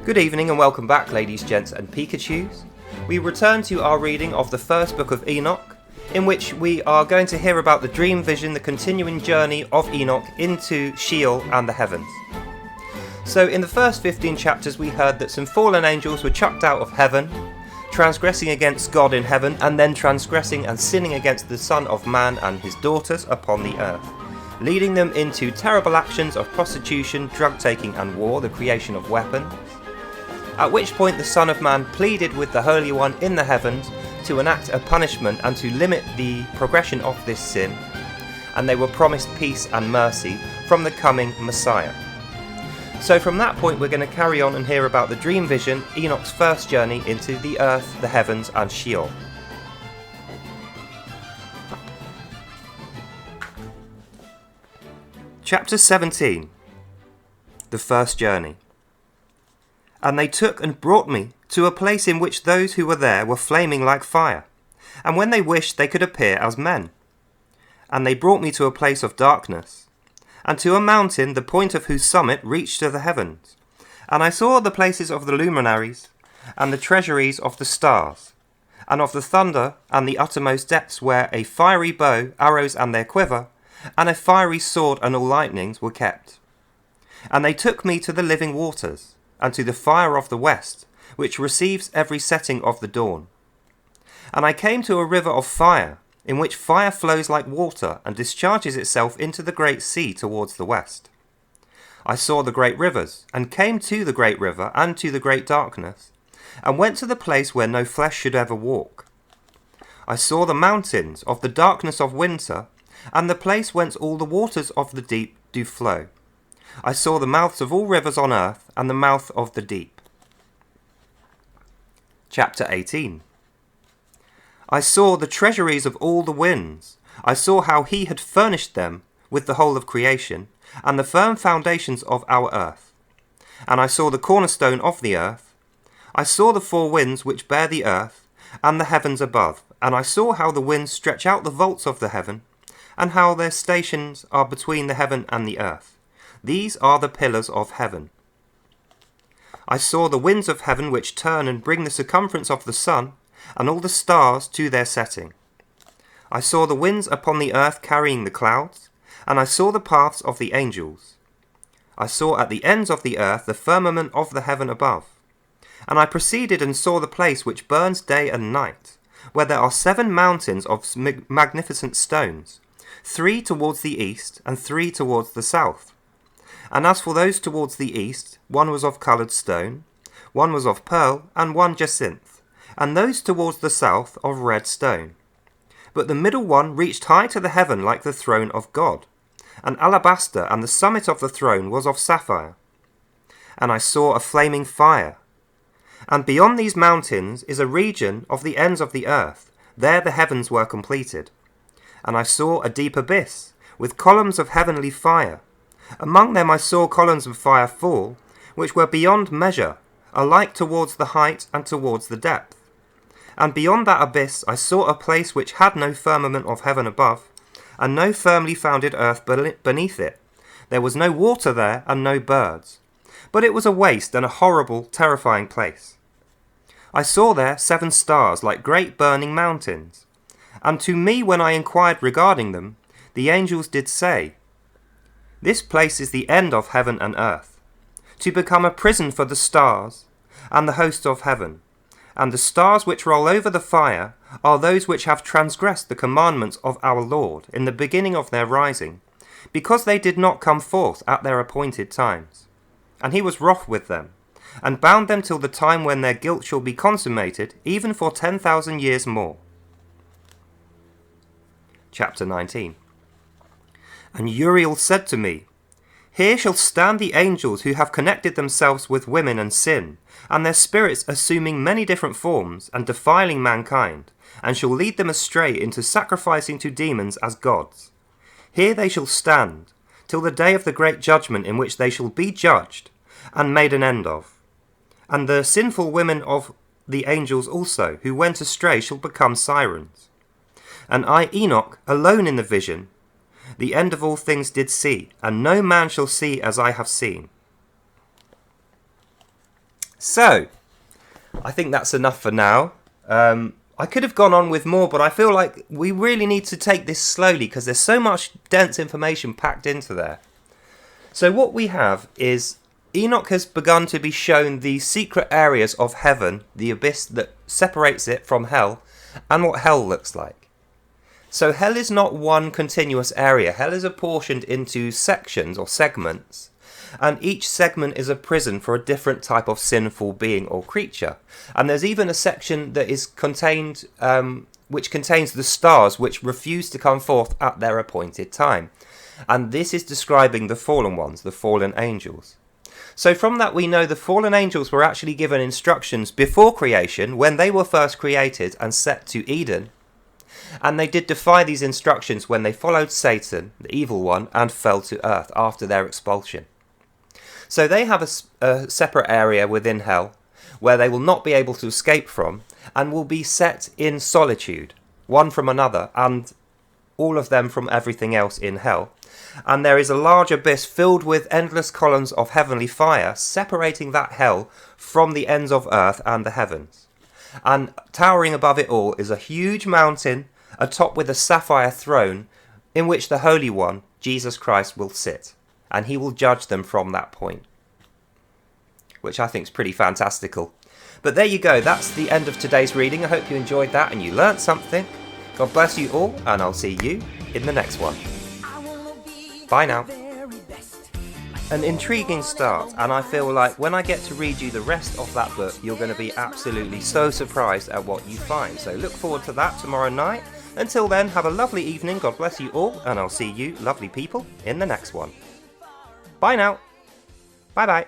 Good evening and welcome back, ladies, gents and Pikachus. We return to our reading of the First Book of Enoch, in which we are going to hear about the dream vision, the continuing journey of Enoch into Sheol and the heavens. So in the first 15 chapters we heard that some fallen angels were chucked out of heaven, transgressing against God in heaven, and then transgressing and sinning against the Son of Man and his daughters upon the earth, leading them into terrible actions of prostitution, drug-taking and war, the creation of weapons. At which point the Son of Man pleaded with the Holy One in the heavens to enact a punishment and to limit the progression of this sin, and they were promised peace and mercy from the coming Messiah. So from that point we're going to carry on and hear about the dream vision, Enoch's first journey into the earth, the heavens and Sheol. Chapter 17. The first journey. And they took and brought me to a place in which those who were there were flaming like fire, and when they wished they could appear as men. And they brought me to a place of darkness, and to a mountain the point of whose summit reached to the heavens. And I saw the places of the luminaries, and the treasuries of the stars, and of the thunder, and the uttermost depths where a fiery bow, arrows and their quiver, and a fiery sword and all lightnings were kept. And they took me to the living waters, and to the fire of the west, which receives every setting of the dawn. And I came to a river of fire, in which fire flows like water, and discharges itself into the great sea towards the west. I saw the great rivers, and came to the great river, and to the great darkness, and went to the place where no flesh should ever walk. I saw the mountains of the darkness of winter, and the place whence all the waters of the deep do flow. I saw the mouths of all rivers on earth, and the mouth of the deep. Chapter 18. I saw the treasuries of all the winds. I saw how he had furnished them with the whole of creation, and the firm foundations of our earth. And I saw the cornerstone of the earth. I saw the four winds which bear the earth, and the heavens above. And I saw how the winds stretch out the vaults of the heaven, and how their stations are between the heaven and the earth. These are the pillars of heaven. I saw the winds of heaven which turn and bring the circumference of the sun, and all the stars to their setting. I saw the winds upon the earth carrying the clouds, and I saw the paths of the angels. I saw at the ends of the earth the firmament of the heaven above. And I proceeded and saw the place which burns day and night, where there are 7 mountains of magnificent stones, 3 towards the east and 3 towards the south. And as for those towards the east, one was of coloured stone, one was of pearl, and one jacinth, and those towards the south of red stone. But the middle one reached high to the heaven like the throne of God, an alabaster, and the summit of the throne was of sapphire. And I saw a flaming fire. And beyond these mountains is a region of the ends of the earth, there the heavens were completed. And I saw a deep abyss, with columns of heavenly fire. Among them I saw columns of fire fall, which were beyond measure, alike towards the height and towards the depth. And beyond that abyss I saw a place which had no firmament of heaven above, and no firmly founded earth beneath it. There was no water there, and no birds. But it was a waste and a horrible, terrifying place. I saw there 7 stars like great burning mountains. And to me when I inquired regarding them, the angels did say, This place is the end of heaven and earth, to become a prison for the stars and the host of heaven. And the stars which roll over the fire are those which have transgressed the commandments of our Lord in the beginning of their rising, because they did not come forth at their appointed times. And he was wroth with them, and bound them till the time when their guilt shall be consummated, even for 10,000 years more. Chapter 19. And Uriel said to me, Here shall stand the angels who have connected themselves with women and sin, and their spirits assuming many different forms, and defiling mankind, and shall lead them astray into sacrificing to demons as gods. Here they shall stand, till the day of the great judgment in which they shall be judged, and made an end of. And the sinful women of the angels also, who went astray, shall become sirens. And I, Enoch, alone in the vision, the end of all things did see, and no man shall see as I have seen. So, I think that's enough for now. I could have gone on with more, but I feel like we really need to take this slowly because there's so much dense information packed into there. So what we have is Enoch has begun to be shown the secret areas of heaven, the abyss that separates it from hell, and what hell looks like. So hell is not one continuous area. Hell is apportioned into sections or segments, and each segment is a prison for a different type of sinful being or creature. And there's even a section that is contained, which contains the stars which refuse to come forth at their appointed time. And this is describing the fallen ones, the fallen angels. So from that we know the fallen angels were actually given instructions before creation, when they were first created and set to Eden. And they did defy these instructions when they followed Satan, the evil one, and fell to earth after their expulsion. So they have a separate area within hell where they will not be able to escape from and will be set in solitude, one from another, and all of them from everything else in hell. And there is a large abyss filled with endless columns of heavenly fire separating that hell from the ends of earth and the heavens. And towering above it all is a huge mountain atop with a sapphire throne in which the Holy One, Jesus Christ, will sit. And he will judge them from that point, which I think is pretty fantastical. But there you go, that's the end of today's reading. I hope you enjoyed that and you learnt something. God bless you all, and I'll see you in the next one. Bye now. An intriguing start, and I feel like when I get to read you the rest of that book, you're going to be absolutely so surprised at what you find. So look forward to that tomorrow night. Until then, have a lovely evening. God bless you all, and I'll see you, lovely people, in the next one. Bye now. Bye bye.